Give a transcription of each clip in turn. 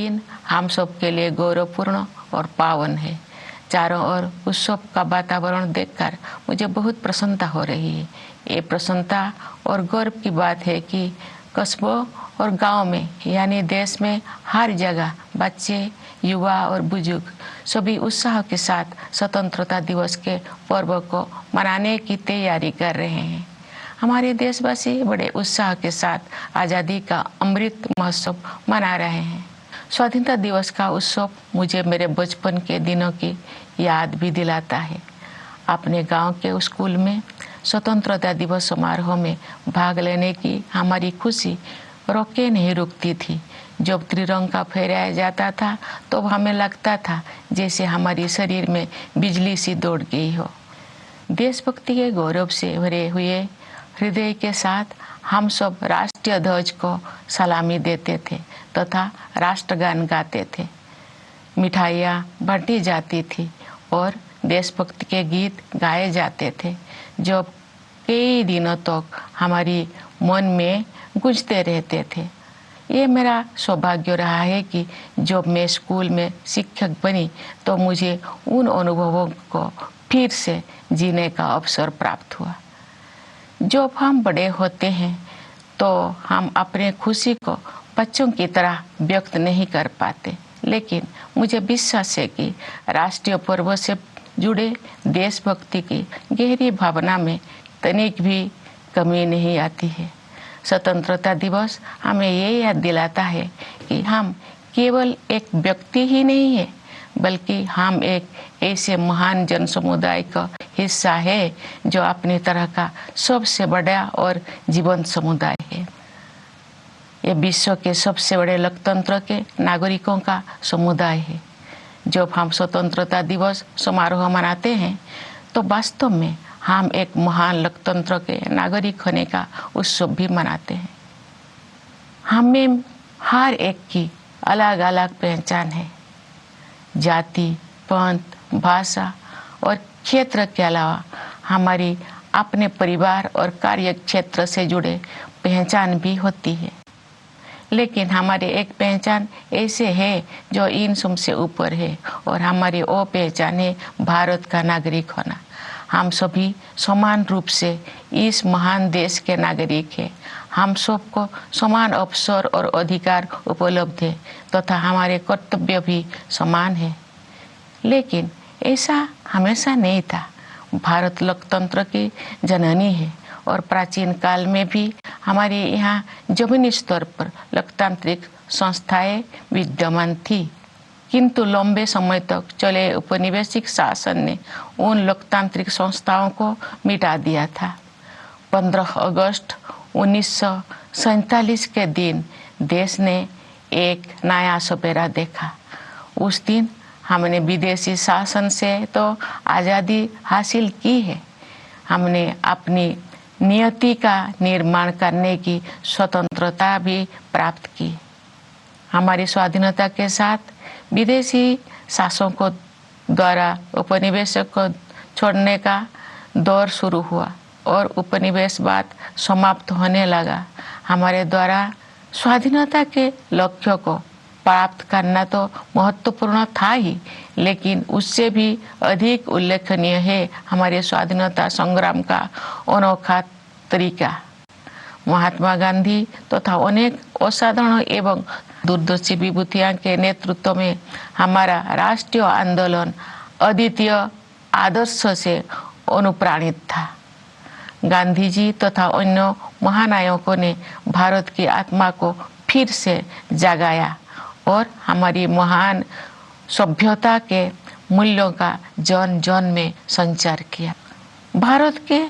दिन हम सब के लिए गौरवपूर्ण और पावन है। चारों ओर उत्सव का वातावरण देखकर मुझे बहुत प्रसन्नता हो रही है। ये प्रसन्नता और गौरव की बात है कि कस्बों और गांव में यानी देश में हर जगह बच्चे, युवा और बुजुर्ग सभी उत्साह के साथ स्वतंत्रता दिवस के पर्व को मनाने की तैयारी कर रहे हैं। हमारे देशवासी बड़े उत्साह के साथ आज़ादी का अमृत महोत्सव मना रहे हैं। स्वाधीनता दिवस का उत्सव मुझे मेरे बचपन के दिनों की याद भी दिलाता है। अपने गांव के स्कूल में स्वतंत्रता दिवस समारोह में भाग लेने की हमारी खुशी रोके नहीं रुकती थी। जब त्रिरंगा फहराया जाता था तो हमें लगता था जैसे हमारे शरीर में बिजली सी दौड़ गई हो। देशभक्ति के गौरव से भरे हुए हृदय के साथ हम सब राष्ट्रीय ध्वज को सलामी देते थे तथा राष्ट्रगान गाते थे। मिठाइयाँ बांटी जाती थी और देशभक्ति के गीत गाए जाते थे जो कई दिनों तक हमारी मन में गूंजते रहते थे। ये मेरा सौभाग्य रहा है कि जब मैं स्कूल में शिक्षक बनी तो मुझे उन अनुभवों को फिर से जीने का अवसर प्राप्त हुआ। जब हम बड़े होते हैं तो हम अपने खुशी को बच्चों की तरह व्यक्त नहीं कर पाते, लेकिन मुझे विश्वास है कि राष्ट्रीय पर्व से जुड़े देशभक्ति की गहरी भावना में तनिक भी कमी नहीं आती है। स्वतंत्रता दिवस हमें ये याद दिलाता है कि हम केवल एक व्यक्ति ही नहीं है, बल्कि हम एक ऐसे महान जन समुदाय का हिस्सा है जो अपनी तरह का सबसे बड़ा और जीवंत समुदाय है। ये विश्व के सबसे बड़े लोकतंत्र के नागरिकों का समुदाय है। जब हम स्वतंत्रता दिवस समारोह मनाते हैं तो वास्तव में हम एक महान लोकतंत्र के नागरिक होने का उत्सव भी मनाते हैं। हमें हर एक की अलग अलग पहचान है। जाति, पंथ, भाषा और क्षेत्र के अलावा हमारी अपने परिवार और कार्य क्षेत्र से जुड़े पहचान भी होती है, लेकिन हमारी एक पहचान ऐसे है जो इन सबसे ऊपर है और हमारी वो पहचान है भारत का नागरिक होना। हम सभी समान रूप से इस महान देश के नागरिक हैं। हम सबको समान अवसर और अधिकार उपलब्ध है तथा हमारे कर्तव्य भी समान है। लेकिन ऐसा हमेशा नहीं था। भारत लोकतंत्र की जननी है और प्राचीन काल में भी हमारे यहाँ जमीनी स्तर पर लोकतांत्रिक संस्थाएं विद्यमान थी, किंतु लंबे समय तक चले औपनिवेशिक शासन ने उन लोकतांत्रिक संस्थाओं को मिटा दिया था। 15 अगस्त 1947 के दिन देश ने एक नया सवेरा देखा। उस दिन हमने विदेशी शासन से तो आज़ादी हासिल की है, हमने अपनी नियति का निर्माण करने की स्वतंत्रता भी प्राप्त की। हमारी स्वाधीनता के साथ विदेशी शासकों द्वारा उपनिवेशक को छोड़ने का दौर शुरू हुआ और उपनिवेशवाद समाप्त होने लगा। हमारे द्वारा स्वाधीनता के लक्ष्य को प्राप्त करना तो महत्वपूर्ण था ही, लेकिन उससे भी अधिक उल्लेखनीय है हमारे स्वाधीनता संग्राम का अनोखा तरीका। महात्मा गांधी तथा अनेक असाधारण एवं दूरदर्शी विभूतियों के नेतृत्व में हमारा राष्ट्रीय आंदोलन अद्वितीय आदर्श से अनुप्राणित था। गांधी जी तथा अन्य महानायकों ने भारत की आत्मा को फिर से जगाया और हमारी महान सभ्यता के मूल्यों का जन जन में संचार किया। भारत के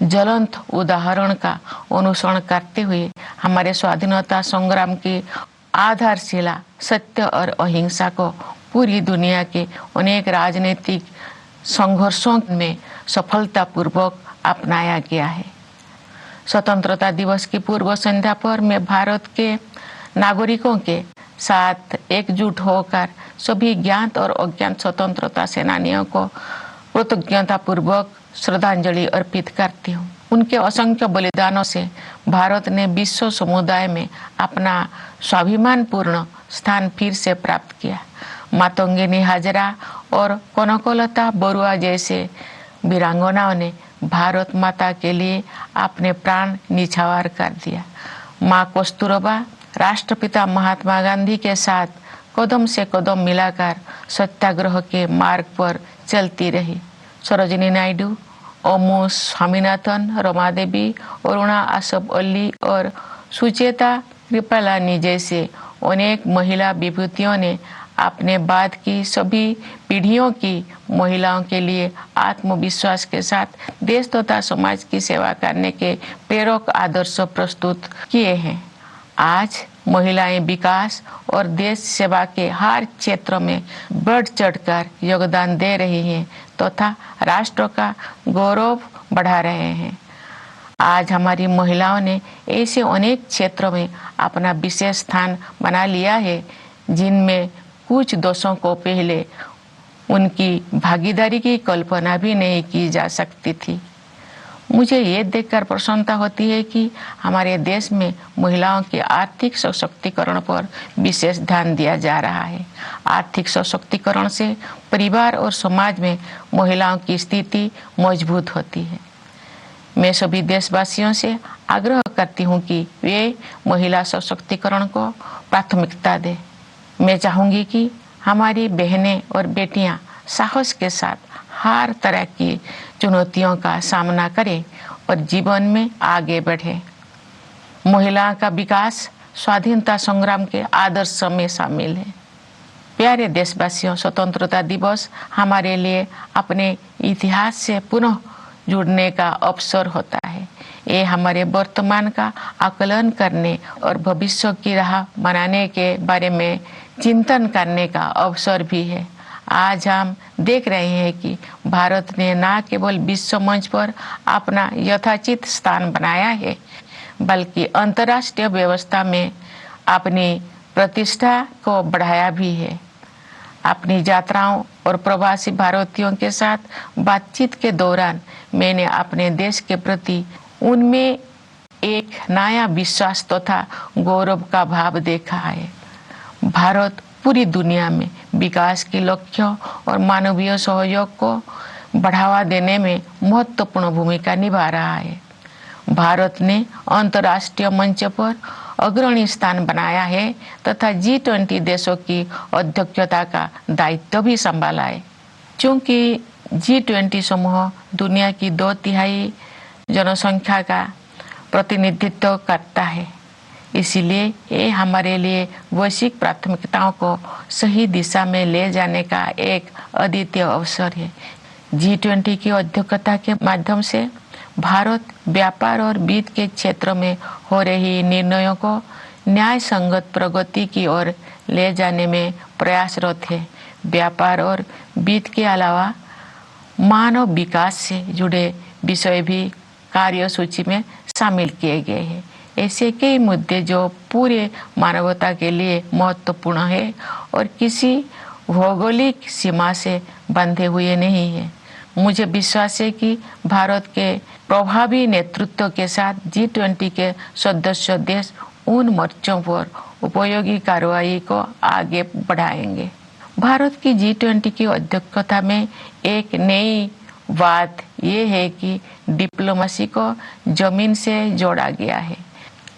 ज्वलंत उदाहरण का अनुसरण करते हुए हमारे स्वाधीनता संग्राम की आधारशिला सत्य और अहिंसा को पूरी दुनिया के अनेक राजनीतिक संघर्षों में सफलतापूर्वक अपनाया गया है। स्वतंत्रता दिवस की पूर्व संध्या पर मैं भारत के नागरिकों के साथ एकजुट होकर सभी ज्ञात और अज्ञात स्वतंत्रता सेनानियों को कृतज्ञतापूर्वक श्रद्धांजलि अर्पित करती हूँ। उनके असंख्य बलिदानों से भारत ने विश्व समुदाय में अपना स्वाभिमानपूर्ण स्थान फिर से प्राप्त किया। मातंगिनी हाजरा और कनकलता बरुआ जैसे वीरांगनाओं ने भारत माता के लिए अपने प्राण निछावर कर दिया। माँ कस्तूरबा राष्ट्रपिता महात्मा गांधी के साथ कदम से कदम मिलाकर सत्याग्रह के मार्ग पर चलती रही। सरोजिनी नायडू, ओमू स्वामीनाथन, रमा देवी, अरुणा आसफ अली और सुचेता कृपलानी जैसे अनेक महिला विभूतियों ने अपने बाद की सभी पीढ़ियों की महिलाओं के लिए आत्मविश्वास के साथ देश तथा समाज की सेवा करने के प्रेरक आदर्श प्रस्तुत किए हैं। आज महिलाएं विकास और देश सेवा के हर क्षेत्र में बढ़ चढ़कर योगदान दे रही हैं तथा राष्ट्र का गौरव बढ़ा रहे हैं। आज हमारी महिलाओं ने ऐसे अनेक क्षेत्रों में अपना विशेष स्थान बना लिया है जिनमें कुछ दशकों को पहले उनकी भागीदारी की कल्पना भी नहीं की जा सकती थी। मुझे ये देखकर प्रसन्नता होती है कि हमारे देश में महिलाओं के आर्थिक सशक्तिकरण पर विशेष ध्यान दिया जा रहा है। आर्थिक सशक्तिकरण से परिवार और समाज में महिलाओं की स्थिति मजबूत होती है। मैं सभी देशवासियों से आग्रह करती हूँ कि वे महिला सशक्तिकरण को प्राथमिकता दें। मैं चाहूँगी कि हमारी बहनें और बेटियाँ साहस के साथ हर तरह की चुनौतियों का सामना करें और जीवन में आगे बढ़ें। महिला का विकास स्वाधीनता संग्राम के आदर्श में शामिल है। प्यारे देशवासियों, स्वतंत्रता दिवस हमारे लिए अपने इतिहास से पुनः जुड़ने का अवसर होता है। ये हमारे वर्तमान का आकलन करने और भविष्य की राह बनाने के बारे में चिंतन करने का अवसर भी है। आज हम देख रहे हैं कि भारत ने न केवल विश्व मंच पर अपना यथाचित स्थान बनाया है, बल्कि अंतर्राष्ट्रीय व्यवस्था में अपनी प्रतिष्ठा को बढ़ाया भी है। अपनी यात्राओं और प्रवासी भारतीयों के साथ बातचीत के दौरान मैंने अपने देश के प्रति उनमें एक नया विश्वास तथा गौरव का भाव देखा है। भारत पूरी दुनिया में विकास के लक्ष्यों और मानवीय सहयोग को बढ़ावा देने में महत्वपूर्ण भूमिका निभा रहा है। भारत ने अंतर्राष्ट्रीय मंच पर अग्रणी स्थान बनाया है तथा G20 देशों की अध्यक्षता का दायित्व भी संभाला है। चूंकि G20 समूह दुनिया की 2/3 जनसंख्या का प्रतिनिधित्व करता है, इसीलिए ये हमारे लिए वैश्विक प्राथमिकताओं को सही दिशा में ले जाने का एक अद्वितीय अवसर है। G20 की अध्यक्षता के माध्यम से भारत व्यापार और वित्त के क्षेत्र में हो रही निर्णयों को न्याय संगत प्रगति की ओर ले जाने में प्रयासरत है। व्यापार और वित्त के अलावा मानव विकास से जुड़े विषय भी कार्यसूची में शामिल किए गए हैं। ऐसे कई मुद्दे जो पूरे मानवता के लिए महत्वपूर्ण है और किसी भौगोलिक सीमा से बंधे हुए नहीं है। मुझे विश्वास है कि भारत के प्रभावी नेतृत्व के साथ G20 के सदस्य देश उन मोर्चों पर उपयोगी कार्रवाई को आगे बढ़ाएंगे। भारत की G20 की अध्यक्षता में एक नई बात यह है कि डिप्लोमेसी को जमीन से जोड़ा गया है।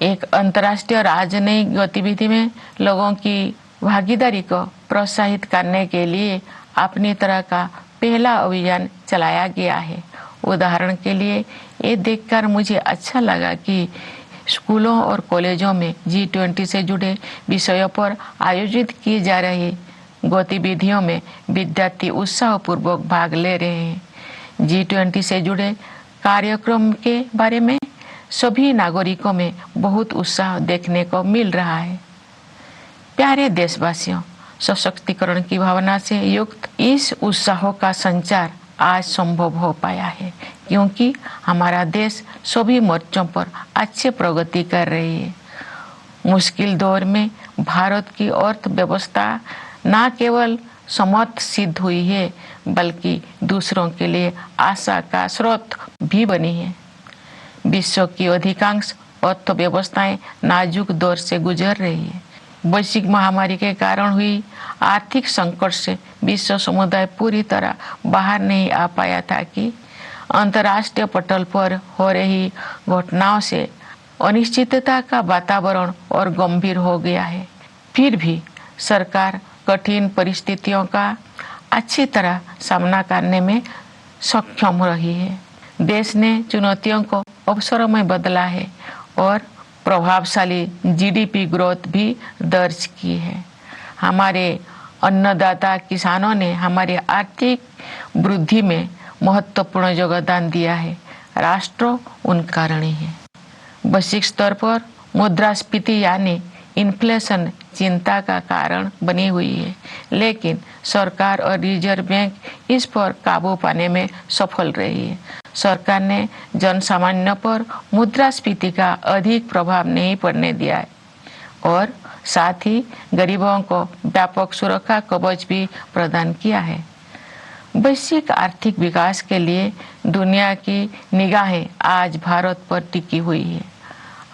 एक अंतर्राष्ट्रीय राजनयिक गतिविधि में लोगों की भागीदारी को प्रोत्साहित करने के लिए अपनी तरह का पहला अभियान चलाया गया है। उदाहरण के लिए ये देखकर मुझे अच्छा लगा कि स्कूलों और कॉलेजों में G20 से जुड़े विषयों पर आयोजित की जा रही गतिविधियों में विद्यार्थी उत्साहपूर्वक भाग ले रहे हैं। G20 से जुड़े कार्यक्रम के बारे में सभी नागरिकों में बहुत उत्साह देखने को मिल रहा है। प्यारे देशवासियों, सशक्तिकरण की भावना से युक्त इस उत्साह का संचार आज संभव हो पाया है क्योंकि हमारा देश सभी मोर्चों पर अच्छी प्रगति कर रही है। मुश्किल दौर में भारत की अर्थव्यवस्था न केवल समर्थ सिद्ध हुई है बल्कि दूसरों के लिए आशा का स्रोत भी बनी है। विश्व की अधिकांश अर्थव्यवस्थाएं नाजुक दौर से गुजर रही है। वैश्विक महामारी के कारण हुई आर्थिक संकट से विश्व समुदाय पूरी तरह बाहर नहीं आ पाया था कि अंतर्राष्ट्रीय पटल पर हो रही घटनाओं से अनिश्चितता का वातावरण और गंभीर हो गया है। फिर भी सरकार कठिन परिस्थितियों का अच्छी तरह सामना करने में सक्षम रही है। देश ने चुनौतियों को अवसरों में बदला है और प्रभावशाली जीडीपी ग्रोथ भी दर्ज की है। हमारे अन्नदाता किसानों ने हमारी आर्थिक वृद्धि में महत्वपूर्ण योगदान दिया है। राष्ट्र उनका ऋणी है। वैश्विक स्तर पर मुद्रास्फीति यानी इन्फ्लेशन चिंता का कारण बनी हुई है, लेकिन सरकार और रिजर्व बैंक इस पर काबू पाने में सफल रही है। सरकार ने जनसामान्य पर मुद्रास्फीति का अधिक प्रभाव नहीं पड़ने दिया है और साथ ही गरीबों को व्यापक सुरक्षा कवच भी प्रदान किया है। वैश्विक आर्थिक विकास के लिए दुनिया की निगाहें आज भारत पर टिकी हुई है।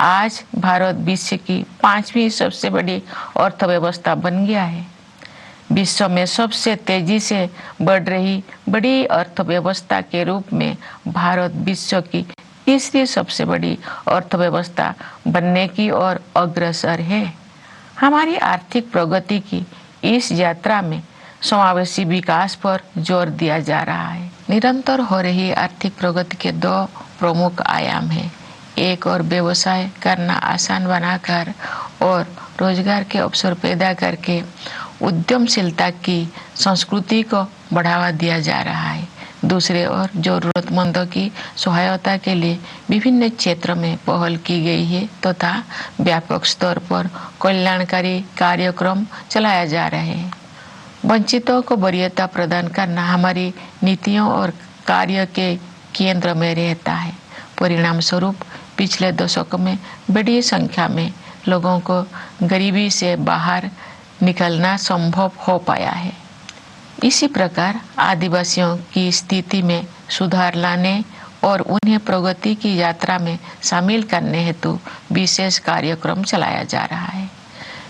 आज भारत विश्व की 5वीं सबसे बड़ी अर्थव्यवस्था बन गया है। विश्व में सबसे तेजी से बढ़ रही बड़ी अर्थव्यवस्था के रूप में भारत विश्व की 3री सबसे बड़ी अर्थव्यवस्था बनने की ओर अग्रसर है। हमारी आर्थिक प्रगति की इस यात्रा में समावेशी विकास पर जोर दिया जा रहा है। निरंतर हो रही आर्थिक प्रगति के 2 प्रमुख आयाम हैं। एक और व्यवसाय करना आसान बनाकर और रोजगार के अवसर पैदा करके उद्यमशीलता की संस्कृति को बढ़ावा दिया जा रहा है। दूसरे ओर जरूरतमंदों की सहायता के लिए विभिन्न क्षेत्रों में पहल की गई है तथा व्यापक स्तर पर कल्याणकारी कार्यक्रम चलाया जा रहे हैं। वंचितों को वरीयता प्रदान करना हमारी नीतियों और कार्य के केंद्र में रहता है। परिणाम स्वरूप पिछले दशकों में बड़ी संख्या में लोगों को गरीबी से बाहर निकलना संभव हो पाया है। इसी प्रकार आदिवासियों की स्थिति में सुधार लाने और उन्हें प्रगति की यात्रा में शामिल करने हेतु विशेष कार्यक्रम चलाया जा रहा है।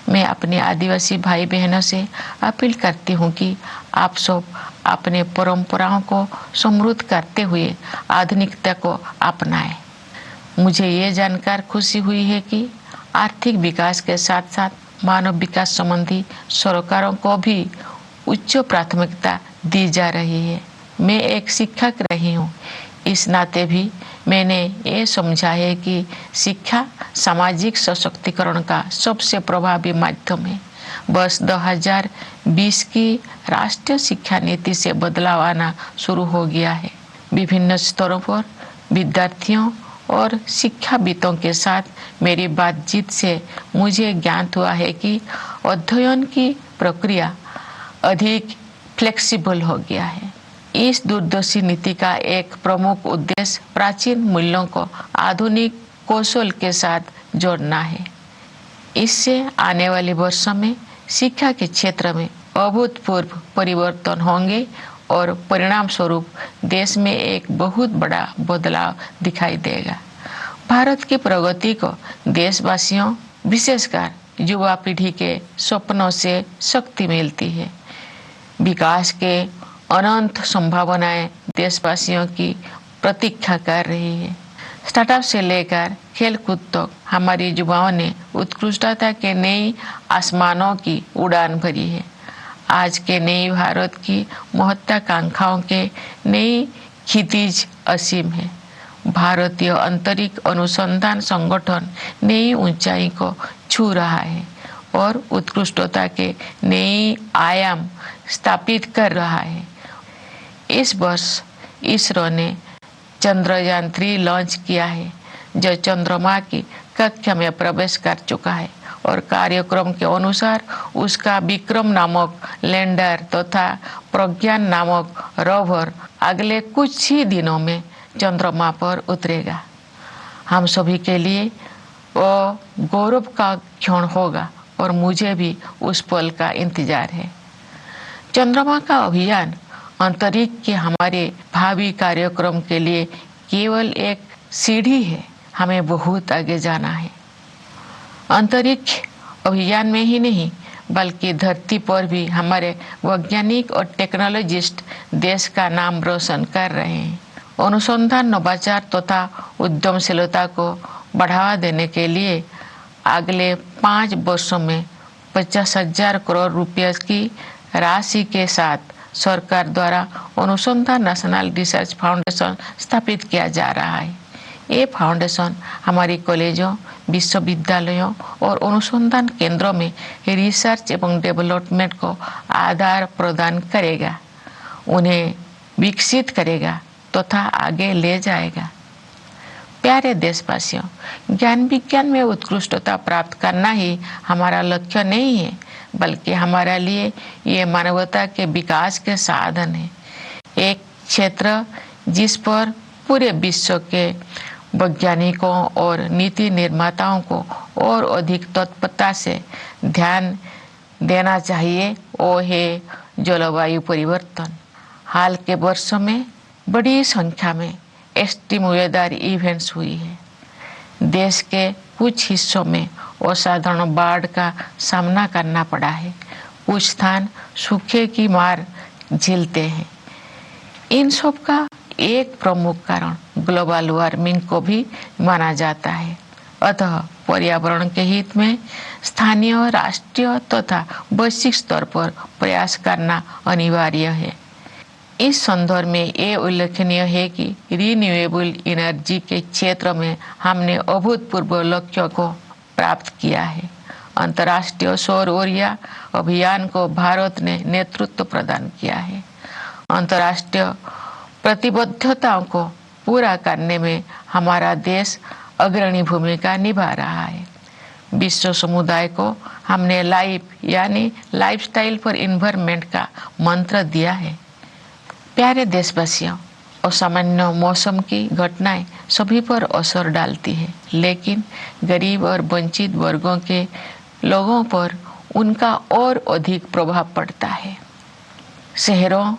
मैं अपने आदिवासी भाई बहनों से अपील करती हूँ कि आप सब अपने परंपराओं को समृद्ध करते हुए आधुनिकता को अपनाएं। मुझे ये जानकर खुशी हुई है कि आर्थिक विकास के साथ साथ मानव विकास संबंधी सरकारों को भी उच्च प्राथमिकता दी जा रही है। मैं एक शिक्षक रही हूँ, इस नाते भी मैंने ये समझा है कि शिक्षा सामाजिक सशक्तिकरण का सबसे प्रभावी माध्यम है। वर्ष 2020 की राष्ट्रीय शिक्षा नीति से बदलाव आना शुरू हो गया है। विभिन्न स्तरों पर विद्यार्थियों और शिक्षाविदों के साथ मेरी बातचीत से मुझे ज्ञात हुआ है कि अध्ययन की प्रक्रिया अधिक फ्लेक्सिबल हो गया है। इस दूरदर्शी नीति का एक प्रमुख उद्देश्य प्राचीन मूल्यों को आधुनिक कौशल के साथ जोड़ना है। इससे आने वाले वर्षों में शिक्षा के क्षेत्र में अभूतपूर्व परिवर्तन होंगे और परिणाम स्वरूप देश में एक बहुत बड़ा बदलाव दिखाई देगा। भारत की प्रगति को देशवासियों, विशेषकर युवा पीढ़ी के सपनों से शक्ति मिलती है। विकास के अनंत संभावनाएं देशवासियों की प्रतीक्षा कर रही है। स्टार्टअप से लेकर खेलकूद तक हमारे युवाओं ने उत्कृष्टता के नई आसमानों की उड़ान भरी है। आज के नई भारत की महत्वाकांक्षाओं के नई क्षितिज असीम है। भारतीय अंतरिक्ष अनुसंधान संगठन नई ऊंचाई को छू रहा है और उत्कृष्टता के नई आयाम स्थापित कर रहा है। इस वर्ष इसरो ने चंद्रयान 3 लॉन्च किया है, जो चंद्रमा की कक्षा में प्रवेश कर चुका है और कार्यक्रम के अनुसार उसका विक्रम नामक लैंडर तथा प्रज्ञान नामक रोवर अगले कुछ ही दिनों में चंद्रमा पर उतरेगा। हम सभी के लिए वो गौरव का क्षण होगा और मुझे भी उस पल का इंतजार है। चंद्रमा का अभियान अंतरिक्ष के हमारे भावी कार्यक्रम के लिए केवल एक सीढ़ी है, हमें बहुत आगे जाना है। अंतरिक्ष अभियान में ही नहीं बल्कि धरती पर भी हमारे वैज्ञानिक और टेक्नोलॉजिस्ट देश का नाम रोशन कर रहे हैं। अनुसंधान, नवाचार तथा उद्यमशीलता को बढ़ावा देने के लिए अगले 5 वर्षों में 50,000 करोड़ रुपये की राशि के साथ सरकार द्वारा अनुसंधान नेशनल रिसर्च फाउंडेशन स्थापित किया जा रहा है। ये फाउंडेशन हमारी कॉलेजों, विश्वविद्यालयों और अनुसंधान केंद्रों में रिसर्च एवं डेवलपमेंट को आधार प्रदान करेगा, उन्हें विकसित करेगा तथा आगे ले जाएगा। प्यारे देशवासियों, ज्ञान विज्ञान में उत्कृष्टता प्राप्त करना ही हमारा लक्ष्य नहीं है, बल्कि हमारे लिए ये मानवता के विकास के साधन है। एक क्षेत्र जिस पर पूरे विश्व के वैज्ञानिकों और नीति निर्माताओं को और अधिक तत्परता से ध्यान देना चाहिए, वो है जलवायु परिवर्तन। हाल के वर्षों में बड़ी संख्या में एक्सट्रीम वेदर इवेंट्स हुई है। देश के कुछ हिस्सों में असाधारण बाढ़ का सामना करना पड़ा है, कुछ स्थान सूखे की मार झेलते हैं। इन सब का एक प्रमुख कारण ग्लोबल वार्मिंग को भी माना जाता है। अतः पर्यावरण के हित में स्थानीय, राष्ट्रीय तथा वैश्विक स्तर पर प्रयास करना अनिवार्य है। इस संदर्भ में ये उल्लेखनीय है कि रिन्यूएबल एनर्जी के क्षेत्र में हमने अभूतपूर्व लक्ष्यों को प्राप्त किया है। अंतर्राष्ट्रीय सौर ऊर्जा अभियान को भारत ने नेतृत्व प्रदान किया है। अंतर्राष्ट्रीय प्रतिबद्धताओं को पूरा करने में हमारा देश अग्रणी भूमिका निभा रहा है। विश्व समुदाय को हमने लाइफ यानी लाइफस्टाइल फॉर एनवायरनमेंट का मंत्र दिया है। प्यारे देशवासियों, असामान्य मौसम की घटनाएं सभी पर असर डालती है, लेकिन गरीब और वंचित वर्गों के लोगों पर उनका और अधिक प्रभाव पड़ता है। शहरों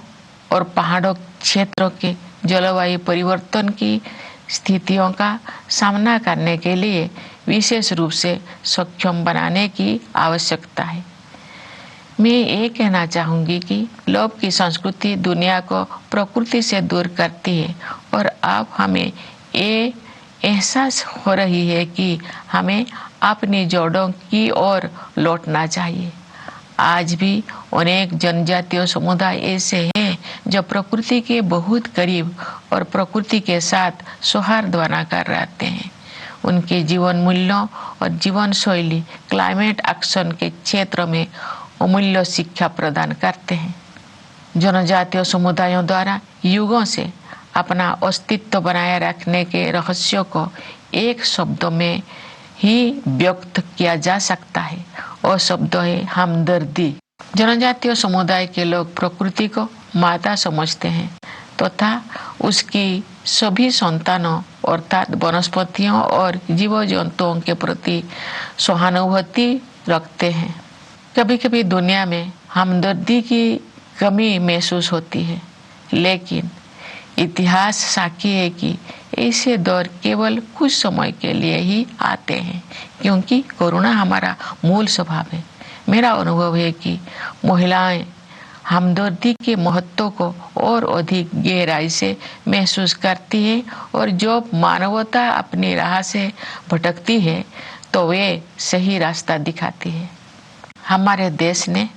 और पहाड़ों क्षेत्रों के जलवायु परिवर्तन की स्थितियों का सामना करने के लिए विशेष रूप से सक्षम बनाने की आवश्यकता है। मैं ये कहना चाहूँगी कि लोभ की संस्कृति दुनिया को प्रकृति से दूर करती है और अब हमें ये एहसास हो रही है कि हमें अपनी जड़ों की ओर लौटना चाहिए। आज भी अनेक जनजातीय समुदाय ऐसे हैं जो प्रकृति के बहुत करीब और प्रकृति के साथ सौहार्द बनाकर रहते हैं। उनके जीवन मूल्यों और जीवन शैली क्लाइमेट एक्शन के क्षेत्र में अमूल्य शिक्षा प्रदान करते हैं। जनजातीय समुदायों द्वारा युगों से अपना अस्तित्व बनाए रखने के रहस्यों को एक शब्द में ही व्यक्त किया जा सकता है, और शब्द है हमदर्दी। जनजातीय समुदाय के लोग प्रकृति को माता समझते हैं तथा उसकी सभी संतानों अर्थात वनस्पतियों और जीव जंतुओं के प्रति सहानुभूति रखते हैं। कभी कभी दुनिया में हमदर्दी की कमी महसूस होती है, लेकिन इतिहास साक्षी है कि ऐसे दौर केवल कुछ समय के लिए ही आते हैं, क्योंकि करुणा हमारा मूल स्वभाव है। मेरा अनुभव है कि महिलाएं हमदर्दी के महत्व को और अधिक गहराई से महसूस करती है, और जब मानवता अपनी राह से भटकती है तो वे सही रास्ता दिखाती है। हमारे देश ने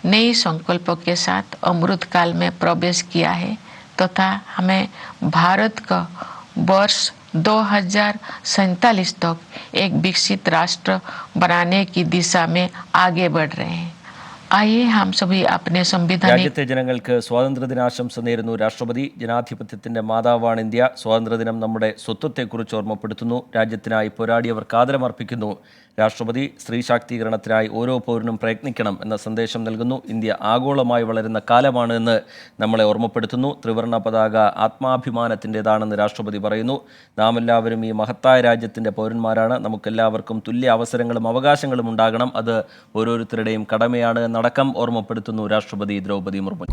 नई संकल्पों के साथ अमृत काल में प्रवेश किया है तथा हमें भारत का वर्ष 2047 तक एक विकसित राष्ट्र बनाने की दिशा में आगे बढ़ रहे हैं। आइए हम सभी अपने संविधान രാജ്യത്തെ ജനങ്ങൾക്ക് സ്വാതന്ത്ര്യദിനാശംസ നേരുന്നു രാഷ്ട്രപതി. ജനാധിപത്യത്തിന്റെ മാതാവാണ് ഇന്ത്യ. സ്വാതന്ത്ര്യദിനം നമ്മുടെ സ്വത്വത്തെക്കുറിച്ച് ഓർമ്മപ്പെടുത്തുന്നു. രാജ്യത്തിനായി പോരാടിയവർക്ക് ആദരമർപ്പിക്കുന്നു. രാഷ്ട്രപതി സ്ത്രീ ശാക്തീകരണത്തിനായി ഓരോ പൗരനും പ്രയത്നിക്കണം എന്ന സന്ദേശം നൽകുന്നു. ഇന്ത്യ ആഗോളമായി വളരുന്ന കാലമാണ് എന്ന് നമ്മളെ ഓർമ്മപ്പെടുത്തുന്നു. ത്രിവർണ്ണ പതാക ആത്മാഭിമാനത്തിൻ്റെതാണെന്ന് രാഷ്ട്രപതി പറയുന്നു. നാം എല്ലാവരും ഈ മഹത്തായ രാജ്യത്തിൻ്റെ പൗരന്മാരാണ്. നമുക്കെല്ലാവർക്കും തുല്യ അവസരങ്ങളും അവകാശങ്ങളും ഉണ്ടാകണം. അത് ഓരോരുത്തരുടെയും കടമയാണ് എന്നടക്കം ഓർമ്മപ്പെടുത്തുന്നു രാഷ്ട്രപതി ദ്രൗപദി മുർമു.